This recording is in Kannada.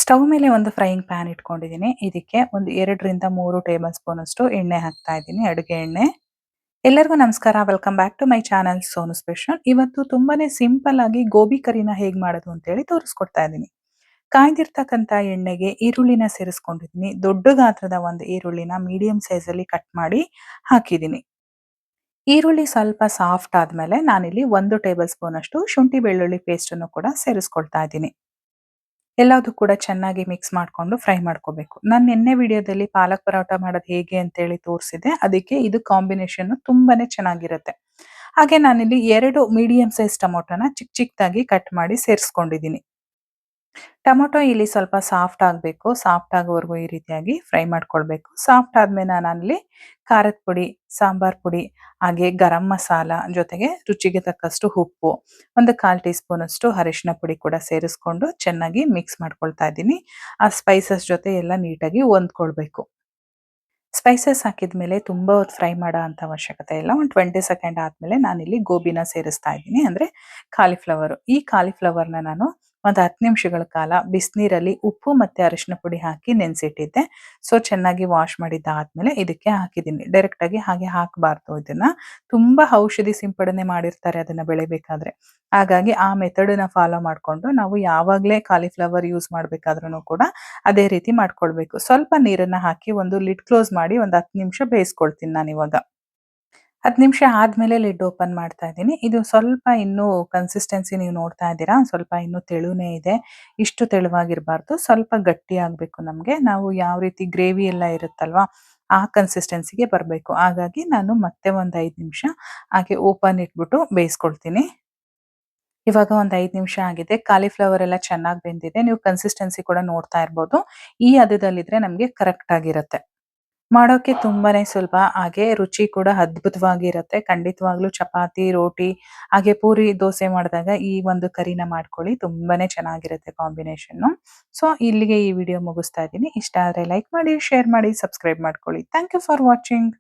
ಸ್ಟವ್ ಮೇಲೆ ಒಂದು ಫ್ರೈಯಿಂಗ್ ಪ್ಯಾನ್ ಇಟ್ಕೊಂಡಿದ್ದೀನಿ. ಇದಕ್ಕೆ ಒಂದು 2ರಿಂದ 3 ಟೇಬಲ್ ಸ್ಪೂನ್ ಅಷ್ಟು ಎಣ್ಣೆ ಹಾಕ್ತಾ ಇದ್ದೀನಿ, ಅಡುಗೆ ಎಣ್ಣೆ. ಎಲ್ಲರಿಗೂ ನಮಸ್ಕಾರ, welcome back to my channel Sonu special. ಇವತ್ತು ತುಂಬಾನೇ ಸಿಂಪಲ್ ಆಗಿ ಗೋಬಿ ಕರಿನ ಹೇಗೆ ಮಾಡೋದು ಅಂತೇಳಿ ತೋರಿಸ್ಕೊಡ್ತಾ ಇದ್ದೀನಿ. ಕಾಯ್ದಿರ್ತಕ್ಕಂಥ ಎಣ್ಣೆಗೆ ಈರುಳ್ಳಿನ ಸೇರಿಸ್ಕೊಂಡಿದ್ದೀನಿ. ದೊಡ್ಡ ಗಾತ್ರದ ಒಂದು ಈರುಳ್ಳಿನ ಮೀಡಿಯಂ ಸೈಜಲ್ಲಿ ಕಟ್ ಮಾಡಿ ಹಾಕಿದ್ದೀನಿ. ಈರುಳ್ಳಿ ಸ್ವಲ್ಪ ಸಾಫ್ಟ್ ಆದಮೇಲೆ ನಾನಿಲ್ಲಿ 1 ಟೇಬಲ್ ಸ್ಪೂನ್ ಅಷ್ಟು ಶುಂಠಿ ಬೆಳ್ಳುಳ್ಳಿ ಪೇಸ್ಟನ್ನು ಕೂಡ ಸೇರಿಸ್ಕೊಳ್ತಾ ಇದ್ದೀನಿ. ಎಲ್ಲದೂ ಕೂಡ ಚೆನ್ನಾಗಿ ಮಿಕ್ಸ್ ಮಾಡಿಕೊಂಡು ಫ್ರೈ ಮಾಡ್ಕೋಬೇಕು. ನಾನು ನಿನ್ನೆ ವಿಡಿಯೋದಲ್ಲಿ ಪಾಲಕ್ ಪರೋಟ ಮಾಡೋದು ಹೇಗೆ ಅಂತೇಳಿ ತೋರಿಸಿದೆ. ಅದಕ್ಕೆ ಇದು ಕಾಂಬಿನೇಷನ್ ತುಂಬಾನೇ ಚೆನ್ನಾಗಿರುತ್ತೆ. ಹಾಗೆ ನಾನಿಲ್ಲಿ 2 ಮೀಡಿಯಂ ಸೈಜ್ ಟೊಮೊಟೊನ ಚಿಕ್ಕ ಚಿಕ್ಕದಾಗಿ ಕಟ್ ಮಾಡಿ ಸೇರಿಸ್ಕೊಂಡಿದ್ದೀನಿ. ಟೊಮೊಟೊ ಇಲ್ಲಿ ಸ್ವಲ್ಪ ಸಾಫ್ಟ್ ಆಗಬೇಕು. ಸಾಫ್ಟ್ ಆಗೋವರೆಗೂ ಈ ರೀತಿಯಾಗಿ ಫ್ರೈ ಮಾಡ್ಕೊಳ್ಬೇಕು. ಸಾಫ್ಟ್ ಆದಮೇಲೆ ನಾನಲ್ಲಿ ಖಾರದ ಪುಡಿ, ಸಾಂಬಾರ್ ಪುಡಿ, ಹಾಗೆ ಗರಂ ಮಸಾಲ, ಜೊತೆಗೆ ರುಚಿಗೆ ತಕ್ಕಷ್ಟು ಉಪ್ಪು, ಒಂದು 1/4 ಟೀ ಸ್ಪೂನ್ ಅಷ್ಟು ಅರಿಶಿನ ಪುಡಿ ಕೂಡ ಸೇರಿಸ್ಕೊಂಡು ಚೆನ್ನಾಗಿ ಮಿಕ್ಸ್ ಮಾಡ್ಕೊಳ್ತಾ ಇದ್ದೀನಿ. ಆ ಸ್ಪೈಸಸ್ ಜೊತೆ ಎಲ್ಲ ನೀಟಾಗಿ ಹೊಂದ್ಕೊಳ್ಬೇಕು. ಸ್ಪೈಸಸ್ ಹಾಕಿದ ಮೇಲೆ ತುಂಬ ಹೊತ್ತು ಫ್ರೈ ಮಾಡೋ ಅಂಥ ಅವಶ್ಯಕತೆ ಇಲ್ಲ. ಒಂದು 20 ಸೆಕೆಂಡ್ ಆದಮೇಲೆ ನಾನಿಲ್ಲಿ ಗೋಬಿನ ಸೇರಿಸ್ತಾ ಇದ್ದೀನಿ, ಅಂದರೆ ಕಾಲಿಫ್ಲವರು. ಈ ಕಾಲಿಫ್ಲವರ್ನ ನಾನು ಒಂದು 10 ನಿಮಿಷಗಳ ಕಾಲ ಬಿಸಿನೀರಲ್ಲಿ ಉಪ್ಪು ಮತ್ತು ಅರಿಶಿನ ಪುಡಿ ಹಾಕಿ ನೆನೆಸಿಟ್ಟಿದ್ದೆ. ಸೊ ಚೆನ್ನಾಗಿ ವಾಶ್ ಮಾಡಿದ್ದಾದಮೇಲೆ ಇದಕ್ಕೆ ಹಾಕಿದ್ದೀನಿ. ಡೈರೆಕ್ಟಾಗಿ ಹಾಗೆ ಹಾಕಬಾರ್ದು. ಇದನ್ನು ತುಂಬ ಔಷಧಿ ಸಿಂಪಡಣೆ ಮಾಡಿರ್ತಾರೆ ಅದನ್ನು ಬೆಳಿಬೇಕಾದ್ರೆ. ಹಾಗಾಗಿ ಆ ಮೆಥಡನ್ನ ಫಾಲೋ ಮಾಡಿಕೊಂಡು ನಾವು ಯಾವಾಗಲೇ ಕಾಲಿಫ್ಲವರ್ ಯೂಸ್ ಮಾಡಬೇಕಾದ್ರೂ ಕೂಡ ಅದೇ ರೀತಿ ಮಾಡ್ಕೊಳ್ಬೇಕು. ಸ್ವಲ್ಪ ನೀರನ್ನು ಹಾಕಿ ಒಂದು ಲಿಡ್ ಕ್ಲೋಸ್ ಮಾಡಿ ಒಂದು 10 ನಿಮಿಷ ಬೇಯಿಸ್ಕೊಳ್ತೀನಿ ನಾನಿವಾಗ. 10 ನಿಮಿಷ ಆದಮೇಲೆ ಲಿಡ್ ಓಪನ್ ಮಾಡ್ತಾ ಇದ್ದೀನಿ. ಇದು ಸ್ವಲ್ಪ ಇನ್ನೂ ಕನ್ಸಿಸ್ಟೆನ್ಸಿ ನೀವು ನೋಡ್ತಾ ಇದ್ದೀರಾ, ಸ್ವಲ್ಪ ಇನ್ನೂ ತೆಳುನೇ ಇದೆ. ಇಷ್ಟು ತೆಳುವಾಗಿರಬಾರ್ದು, ಸ್ವಲ್ಪ ಗಟ್ಟಿ ಆಗಬೇಕು ನಮಗೆ. ನಾವು ಯಾವ ರೀತಿ ಗ್ರೇವಿ ಎಲ್ಲ ಇರುತ್ತಲ್ವಾ, ಆ ಕನ್ಸಿಸ್ಟೆನ್ಸಿಗೆ ಬರಬೇಕು. ಹಾಗಾಗಿ ನಾನು ಮತ್ತೆ ಒಂದು 5 ನಿಮಿಷ ಹಾಗೆ ಓಪನ್ ಇಟ್ಬಿಟ್ಟು ಬೇಯಿಸ್ಕೊಳ್ತೀನಿ. ಇವಾಗ ಒಂದು 5 ನಿಮಿಷ ಆಗಿದೆ. ಕಾಲಿಫ್ಲವರ್ ಎಲ್ಲ ಚೆನ್ನಾಗಿ ಬೆಂದಿದೆ. ನೀವು ಕನ್ಸಿಸ್ಟೆನ್ಸಿ ಕೂಡ ನೋಡ್ತಾ ಇರ್ಬೋದು. ಈ ಹದದಲ್ಲಿದ್ರೆ ನಮಗೆ ಕರೆಕ್ಟ್ ಆಗಿರುತ್ತೆ. ಮಾಡೋಕೆ ತುಂಬಾನೇ ಸುಲಭ, ಹಾಗೆ ರುಚಿ ಕೂಡ ಅದ್ಭುತವಾಗಿರುತ್ತೆ. ಖಂಡಿತವಾಗ್ಲೂ ಚಪಾತಿ, ರೋಟಿ, ಹಾಗೆ ಪೂರಿ, ದೋಸೆ ಮಾಡಿದಾಗ ಈ ಒಂದು ಕರಿನ ಮಾಡ್ಕೊಳ್ಳಿ. ತುಂಬಾನೇ ಚೆನ್ನಾಗಿರುತ್ತೆ ಕಾಂಬಿನೇಷನ್ನು. ಸೊ ಇಲ್ಲಿಗೆ ಈ ವಿಡಿಯೋ ಮುಗಿಸ್ತಾ ಇದ್ದೀನಿ. ಇಷ್ಟ ಆದರೆ ಲೈಕ್ ಮಾಡಿ, ಶೇರ್ ಮಾಡಿ, ಸಬ್ಸ್ಕ್ರೈಬ್ ಮಾಡ್ಕೊಳ್ಳಿ. Thank you for watching.